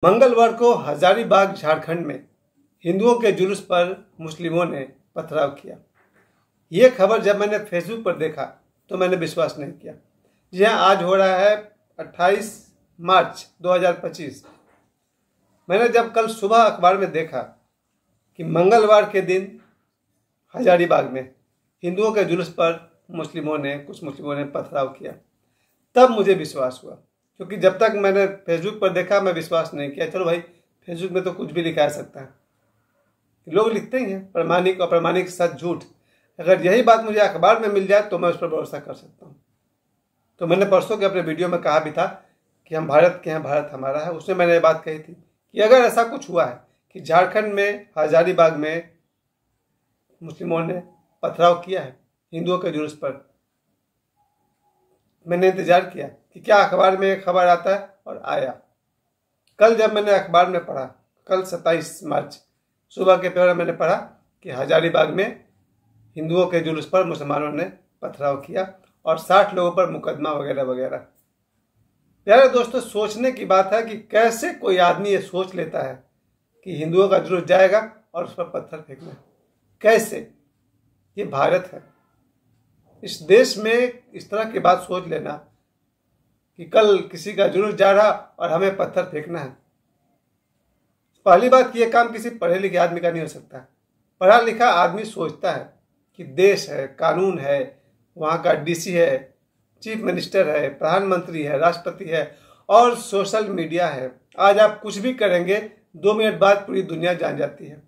मंगलवार को हजारीबाग झारखंड में हिंदुओं के जुलूस पर मुस्लिमों ने पथराव किया। ये खबर जब मैंने फेसबुक पर देखा तो मैंने विश्वास नहीं किया। जी हाँ, आज हो रहा है 28 मार्च 2025। मैंने जब कल सुबह अखबार में देखा कि मंगलवार के दिन हजारीबाग में हिंदुओं के जुलूस पर कुछ मुस्लिमों ने पथराव किया, तब मुझे विश्वास हुआ। क्योंकि जब तक मैंने फेसबुक पर देखा मैं विश्वास नहीं किया। चलो भाई, फेसबुक में तो कुछ भी लिखा जा सकता है, लोग लिखते ही हैं, प्रमाणिक अप्रमाणिक, सच झूठ। अगर यही बात मुझे अखबार में मिल जाए तो मैं उस पर भरोसा कर सकता हूँ। तो मैंने परसों के अपने वीडियो में कहा भी था कि हम भारत के हैं, भारत हमारा है। उसमें मैंने ये बात कही थी कि अगर ऐसा कुछ हुआ है कि झारखंड में हजारीबाग में मुस्लिमों ने पथराव किया है हिंदुओं के जुलूस पर, मैंने इंतजार किया कि क्या अखबार में एक खबर आता है, और आया। कल जब मैंने अखबार में पढ़ा, कल 27 मार्च सुबह के पेपर में मैंने पढ़ा कि हजारीबाग में हिंदुओं के जुलूस पर मुसलमानों ने पथराव किया और 60 लोगों पर मुकदमा वगैरह वगैरह। प्यारे दोस्तों, सोचने की बात है कि कैसे कोई आदमी ये सोच लेता है कि हिंदुओं का जुलूस जाएगा और उस पर पत्थर फेंकना। कैसे? ये भारत है। इस देश में इस तरह की बात सोच लेना कि कल किसी का जुलूस जा रहा और हमें पत्थर फेंकना है। पहली बात कि यह काम किसी पढ़े लिखे आदमी का नहीं हो सकता। पढ़ा लिखा आदमी सोचता है कि देश है, कानून है, वहाँ का डीसी है, चीफ मिनिस्टर है, प्रधानमंत्री है, राष्ट्रपति है और सोशल मीडिया है। आज आप कुछ भी करेंगे 2 मिनट बाद पूरी दुनिया जान जाती है।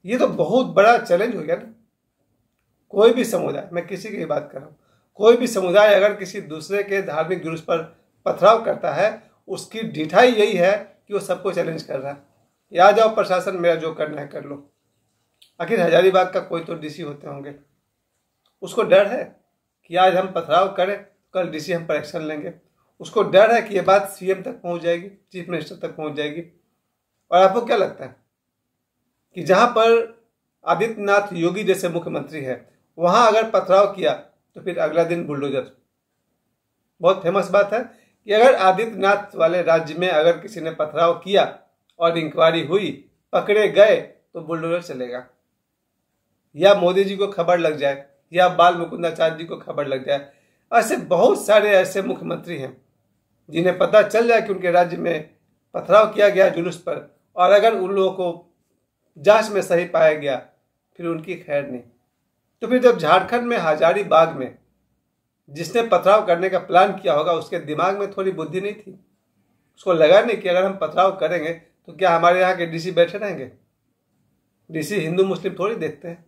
ये तो बहुत बड़ा चैलेंज हो गया ना। कोई भी समुदाय, मैं किसी की बात कर रहा हूँ, कोई भी समुदाय अगर किसी दूसरे के धार्मिक जुलूस पर पथराव करता है, उसकी ढिठाई यही है कि वो सबको चैलेंज कर रहा है। या आ जाओ प्रशासन, मेरा जो करना है कर लो। आखिर हजारीबाग का कोई तो डीसी होते होंगे, उसको डर है कि आज हम पथराव करें, कल डीसी हम पर एक्शन लेंगे। उसको डर है कि ये बात सीएम तक पहुंच जाएगी, चीफ मिनिस्टर तक पहुंच जाएगी। और आपको क्या लगता है कि जहां पर आदित्यनाथ योगी जैसे मुख्यमंत्री है, वहां अगर पथराव किया तो फिर अगला दिन बुलडोजर। बहुत फेमस बात है कि अगर आदित्यनाथ वाले राज्य में अगर किसी ने पथराव किया और इंक्वायरी हुई, पकड़े गए, तो बुलडोजर चलेगा। या मोदी जी को खबर लग जाए, या बाल मुकुंदाचार्य जी को खबर लग जाए। ऐसे बहुत सारे ऐसे मुख्यमंत्री हैं जिन्हें पता चल जाए कि उनके राज्य में पथराव किया गया जुलूस पर, और अगर उन लोगों को जांच में सही पाया गया, फिर उनकी खैर नहीं। तो फिर जब झारखंड में हजारीबाग में जिसने पथराव करने का प्लान किया होगा, उसके दिमाग में थोड़ी बुद्धि नहीं थी? उसको लगा नहीं कि अगर हम पथराव करेंगे तो क्या हमारे यहाँ के डीसी बैठे रहेंगे? डीसी हिंदू मुस्लिम थोड़ी देखते हैं,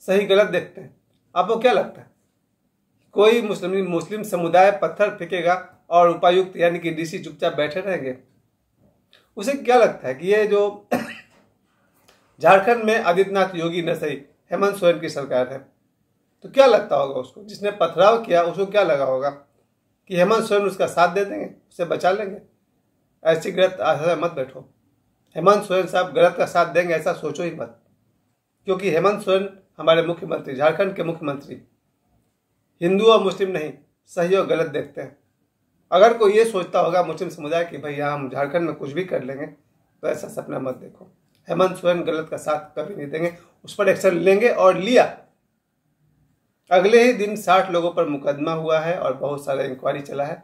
सही गलत देखते हैं। आपको क्या लगता है कोई मुस्लिम समुदाय पत्थर फेंकेगा और उपायुक्त यानी कि डीसी चुपचाप बैठे रहेंगे? उसे क्या लगता है कि ये जो झारखंड में आदित्यनाथ योगी न सही हेमंत सोरेन की सरकार है, तो क्या लगता होगा उसको? जिसने पथराव किया उसको क्या लगा होगा कि हेमंत सोरेन उसका साथ दे देंगे, उसे बचा लेंगे? ऐसी गलत आशा मत बैठो। हेमंत सोरेन साहब गलत का साथ देंगे ऐसा सोचो ही मत। क्योंकि हेमंत सोरेन हमारे मुख्यमंत्री, झारखंड के मुख्यमंत्री, हिंदू और मुस्लिम नहीं, सही और गलत देखते हैं। अगर कोई ये सोचता होगा मुस्लिम समुदाय कि भाई हम झारखंड में कुछ भी कर लेंगे, तो ऐसा सपना मत देखो। हेमंत सोरेन गलत का साथ कभी नहीं देंगे, उस पर एक्शन लेंगे। और लिया। अगले ही दिन 60 लोगों पर मुकदमा हुआ है और बहुत सारा इंक्वायरी चला है।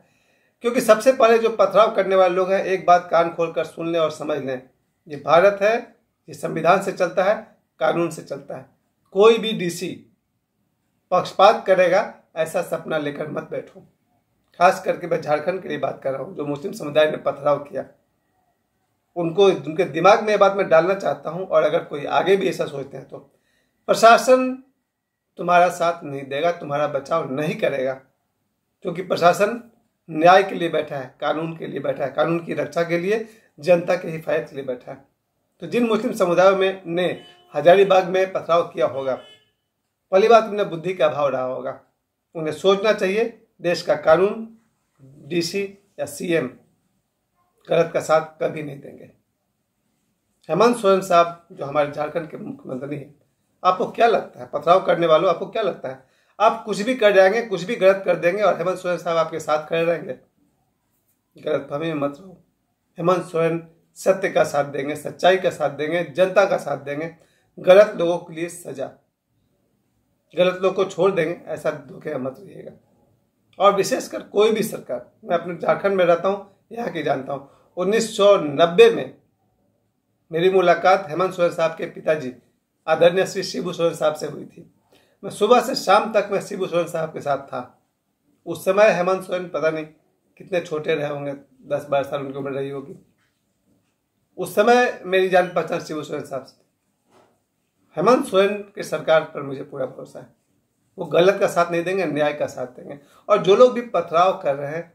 क्योंकि सबसे पहले जो पथराव करने वाले लोग हैं, एक बात कान खोलकर सुन लें और समझ लें, ये भारत है, ये संविधान से चलता है, कानून से चलता है। कोई भी डीसी पक्षपात करेगा ऐसा सपना लेकर मत बैठो। खास करके मैं झारखंड के लिए बात कर रहा हूँ, जो मुस्लिम समुदाय ने पथराव किया, उनको उनके दिमाग में ये बात मैं डालना चाहता हूँ। और अगर कोई आगे भी ऐसा सोचते हैं तो प्रशासन तुम्हारा साथ नहीं देगा, तुम्हारा बचाव नहीं करेगा। क्योंकि प्रशासन न्याय के लिए बैठा है, कानून के लिए बैठा है, कानून की रक्षा के लिए, जनता के हिफायत के लिए बैठा है। तो जिन मुस्लिम समुदायों में ने हजारीबाग में पथराव किया होगा, पहली बात उन्हें बुद्धि का अभाव रहा होगा। उन्हें सोचना चाहिए देश का कानून, डीसी या सीएम गलत का साथ कभी नहीं देंगे। हेमंत सोरेन साहब जो हमारे झारखंड के मुख्यमंत्री हैं, आपको क्या लगता है पथराव करने वालों, आपको क्या लगता है आप कुछ भी कर जाएंगे, कुछ भी गलत कर देंगे और हेमंत सोरेन साहब आपके साथ खड़े रहेंगे? गलतफहमी में मत रहो। हेमंत सोरेन सत्य का साथ देंगे, सच्चाई का साथ देंगे, जनता का साथ देंगे। गलत लोगों के लिए सजा, गलत लोग को छोड़ देंगे, ऐसा धोखे मत रहिएगा। और विशेषकर कोई भी सरकार, मैं अपने झारखंड में रहता हूँ, यहाँ की जानता हूँ। 1990 में मेरी मुलाकात हेमंत सोरेन साहब के पिताजी आदरणीय श्री शिबू सोरेन साहब से हुई थी। मैं सुबह से शाम तक मैं शिबू सोरेन साहब के साथ था। उस समय हेमंत सोरेन पता नहीं कितने छोटे रहे होंगे, 10-12 साल उनकी उम्र रही होगी। उस समय मेरी जान पहचान शिबू सोरेन साहब से। हेमंत सोरेन के सरकार पर मुझे पूरा भरोसा है, वो गलत का साथ नहीं देंगे, न्याय का साथ देंगे। और जो लोग भी पथराव कर रहे हैं,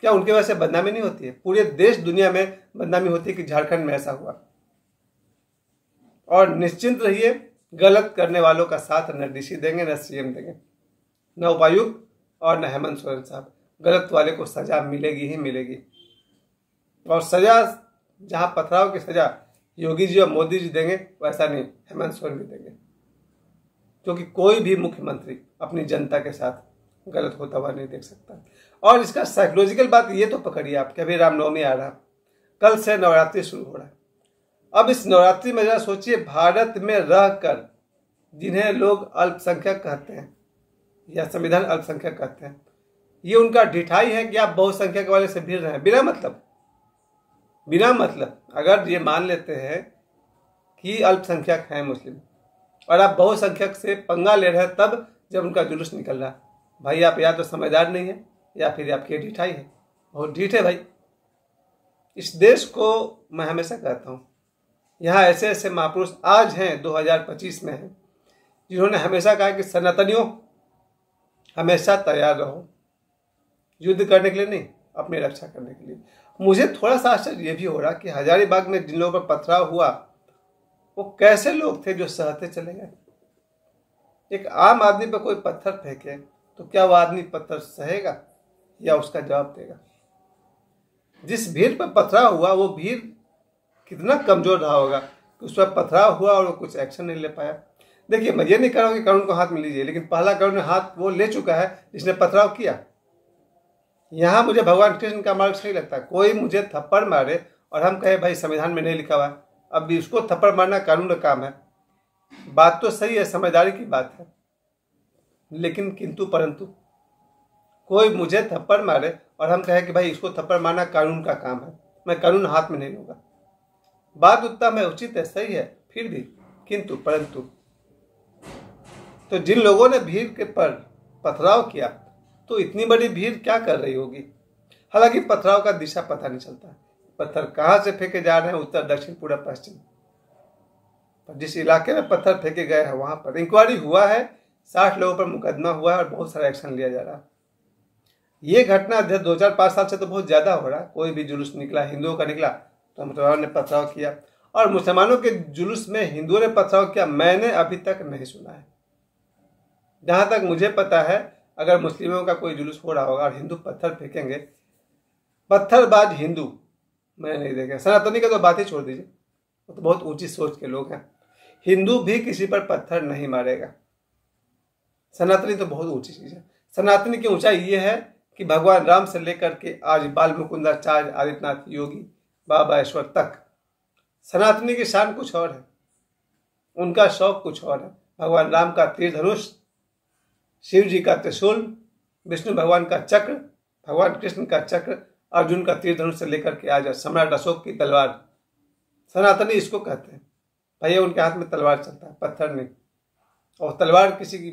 क्या उनकी वजह से बदनामी नहीं होती है? पूरे देश दुनिया में बदनामी होती है कि झारखंड में ऐसा हुआ। और निश्चिंत रहिए, गलत करने वालों का साथ न डीसी देंगे, न सीएम देंगे, न उपायुक्त और न हेमंत सोरेन साहब। गलत वाले को सजा मिलेगी ही मिलेगी। और सजा, जहां पथराव की सजा योगी जी और मोदी जी देंगे, वैसा नहीं हेमंत सोरेन भी देंगे। क्योंकि कोई भी मुख्यमंत्री अपनी जनता के साथ गलत होता हुआ नहीं देख सकता। और इसका साइकोलॉजिकल बात ये तो पकड़िए आप कि अभी रामनवमी आ रहा, कल से नवरात्रि शुरू हो रहा है। अब इस नवरात्रि में जरा सोचिए, भारत में रहकर जिन्हें लोग अल्पसंख्यक कहते हैं या संविधान अल्पसंख्यक कहते हैं, ये उनका ढिठाई है कि आप बहुसंख्यक वाले से भिड़ रहे हैं बिना मतलब। अगर ये मान लेते हैं कि अल्पसंख्यक हैं मुस्लिम और आप बहुसंख्यक से पंगा ले रहे हैं, तब जब उनका जुलूस निकल रहा, भाई आप या तो समझदार नहीं है या फिर आपकी ढिठाई है। बहुत ढीठ है भाई। इस देश को मैं हमेशा कहता हूँ, यहाँ ऐसे ऐसे महापुरुष आज हैं, 2025 में हैं, जिन्होंने हमेशा कहा कि सनातनियों हमेशा तैयार रहो, युद्ध करने के लिए नहीं, अपनी रक्षा करने के लिए। मुझे थोड़ा सा आश्चर्य ये भी हो रहा कि हजारीबाग में जिन लोगों पर पथराव हुआ, वो कैसे लोग थे जो सहते चले गए। एक आम आदमी पर कोई पत्थर फेंके तो क्या वो आदमी पत्थर सहेगा या उसका जवाब देगा? जिस भीड़ पर पथराव हुआ, वो भीड़ कितना कमजोर रहा होगा कि उस पर पथराव हुआ और वो कुछ एक्शन नहीं ले पाया। देखिए, मैं ये नहीं कह रहा हूँ कि कानून को हाथ में लीजिए, लेकिन पहला कानून हाथ वो ले चुका है जिसने पथराव किया। यहाँ मुझे भगवान कृष्ण का मार्ग सही लगता है। कोई मुझे थप्पड़ मारे और हम कहे भाई संविधान में नहीं लिखा हुआ, अब भी उसको थप्पड़ मारना कानून का काम है। बात तो सही है, समझदारी की बात है, लेकिन किंतु परंतु कोई मुझे थप्पड़ मारे और हम कहे कि भाई इसको थप्पड़ मारना कानून का काम है, मैं कानून हाथ में नहीं लूंगा। बात उत्तम है, उचित है, सही है, फिर भी किंतु परंतु। तो जिन लोगों ने भीड़ के पर पथराव किया, तो इतनी बड़ी भीड़ क्या कर रही होगी? हालांकि पथराव का दिशा पता नहीं चलता, पत्थर कहाँ से फेंके जा रहे हैं, उत्तर, दक्षिण, पूर्व, पश्चिम। पर जिस इलाके में पत्थर फेंके गए हैं वहां पर इंक्वायरी हुआ है, 60 लोगों पर मुकदमा हुआ है और बहुत सारा एक्शन लिया जा रहा है। ये घटना 2005 साल से तो बहुत ज्यादा हो रहा है। कोई भी जुलूस निकला, हिंदुओं का निकला, तो मुसलमानों ने पथराव किया। और मुसलमानों के जुलूस में हिंदुओं ने पथराव किया, मैंने अभी तक नहीं सुना है। जहां तक मुझे पता है, अगर मुस्लिमों का कोई जुलूस हो रहा होगा और हिंदू पत्थर फेंकेंगे, पत्थरबाज हिंदू मैंने नहीं देखा। सनातनी का तो बात ही छोड़ दीजिए, वो तो बहुत ऊंची सोच के लोग हैं। हिंदू भी किसी पर पत्थर नहीं मारेगा। सनातनी तो बहुत ऊंची चीज है। सनातनी की ऊंचाई ये है कि भगवान राम से लेकर के आज बाल मुकुंदाचार्य, आदित्यनाथ योगी, बाबा ईश्वर तक, सनातनी की शान कुछ और है, उनका शौक कुछ और है। भगवान राम का तीर धनुष, शिव जी का त्रिशूल, विष्णु भगवान का चक्र, भगवान कृष्ण का चक्र, अर्जुन का तीर धनुष से लेकर के आज सम्राट अशोक की तलवार, सनातनी इसको कहते हैं। भैया उनके हाथ में तलवार चलता है, पत्थर नहीं। और तलवार किसी की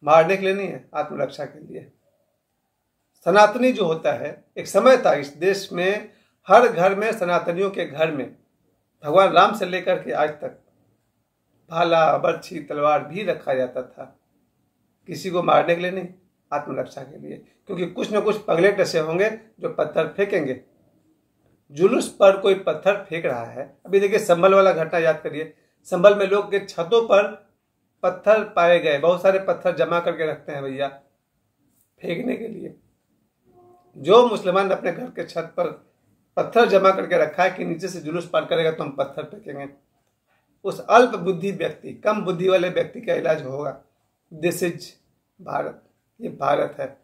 मारने के लिए नहीं है, आत्मरक्षा के लिए। सनातनी जो होता है, एक समय था इस देश में हर घर में, सनातनियों के घर में भगवान राम से लेकर के आज तक भाला, बर्छी, तलवार भी रखा जाता था। किसी को मारने के लिए नहीं, आत्मरक्षा के लिए। क्योंकि कुछ न कुछ पगलेट ऐसे होंगे जो पत्थर फेंकेंगे। जुलूस पर कोई पत्थर फेंक रहा है। अभी देखिए संभल वाला घटना याद करिए। संभल में लोग के छतों पर पत्थर पाए गए, बहुत सारे पत्थर जमा करके रखते हैं भैया फेंकने के लिए। जो मुसलमान अपने घर के छत पर पत्थर जमा करके रखा है कि नीचे से जुलूस पार करेगा तो हम पत्थर फेंकेंगे, उस अल्प बुद्धि व्यक्ति, कम बुद्धि वाले व्यक्ति का इलाज होगा। दिस इज भारत, ये भारत है।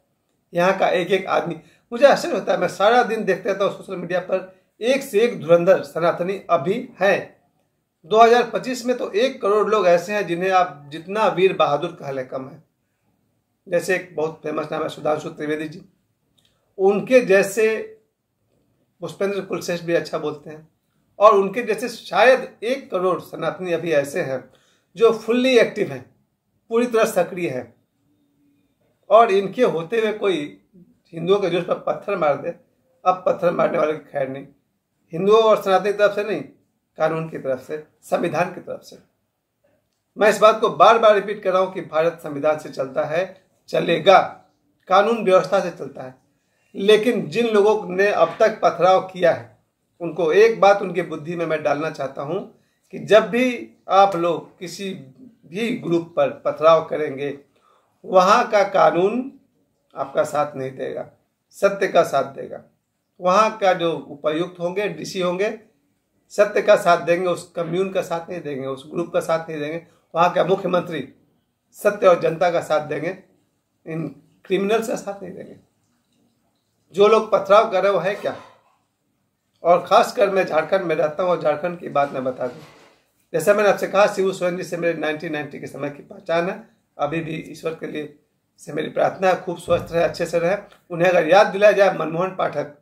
यहाँ का एक एक आदमी, मुझे आश्चर्य होता है, मैं सारा दिन देखते रहता हूँ सोशल मीडिया पर एक से एक धुरंधर सनातनी अभी हैं। 2025 में तो 1 करोड़ लोग ऐसे हैं जिन्हें आप जितना वीर बहादुर कह लें कम है। जैसे एक बहुत फेमस नाम है सुधांशु त्रिवेदी जी, उनके जैसे पुष्पेंद्र कुलश्रेष्ठ भी अच्छा बोलते हैं, और उनके जैसे शायद 1 करोड़ सनातनी अभी ऐसे हैं जो फुल्ली एक्टिव हैं, पूरी तरह सक्रिय हैं। और इनके होते हुए कोई हिंदुओं के जोश पर पत्थर मार दे, अब पत्थर मारने वाले की खैर नहीं, हिंदुओं और सनातनी की तरफ से नहीं, कानून की तरफ से, संविधान की तरफ से। मैं इस बात को बार बार रिपीट कर रहा हूं कि भारत संविधान से चलता है, चलेगा, कानून व्यवस्था से चलता है। लेकिन जिन लोगों ने अब तक पथराव किया है उनको एक बात उनकी बुद्धि में मैं डालना चाहता हूं कि जब भी आप लोग किसी भी ग्रुप पर पथराव करेंगे, वहां का कानून आपका साथ नहीं देगा, सत्य का साथ देगा। वहां का जो उपायुक्त होंगे, डीसी होंगे, सत्य का साथ देंगे, उस कम्यून का साथ नहीं देंगे, उस ग्रुप का साथ नहीं देंगे। वहां का मुख्यमंत्री सत्य और जनता का साथ देंगे, इन क्रिमिनल्स का साथ नहीं देंगे। जो लोग पथराव कर रहे हैं वो है क्या? और खासकर मैं झारखंड में रहता हूँ और झारखंड की बात मैं बता दूं, जैसा मैंने आपसे कहा, शिबू सोरेन जी से मेरे 1990 के समय की पहचान है। अभी भी ईश्वर के लिए से मेरी प्रार्थना है खूब स्वस्थ रहे, अच्छे से रहे। उन्हें अगर याद दिलाया जाए मनमोहन पाठक,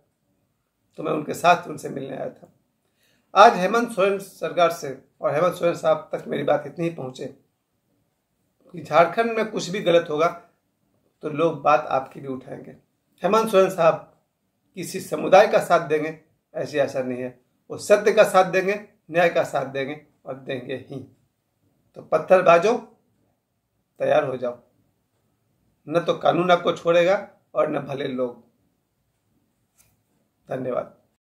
तो मैं उनके साथ उनसे मिलने आया था। आज हेमंत सोरेन सरकार से और हेमंत सोरेन साहब तक मेरी बात इतनी ही पहुंचे कि झारखंड में कुछ भी गलत होगा तो लोग बात आपकी भी उठाएंगे। हेमंत सोरेन साहब किसी समुदाय का साथ देंगे ऐसी आशा नहीं है, वो सत्य का साथ देंगे, न्याय का साथ देंगे और देंगे ही। तो पत्थरबाजों, तैयार हो जाओ, न तो कानून आपको छोड़ेगा और न भले लोग। धन्यवाद।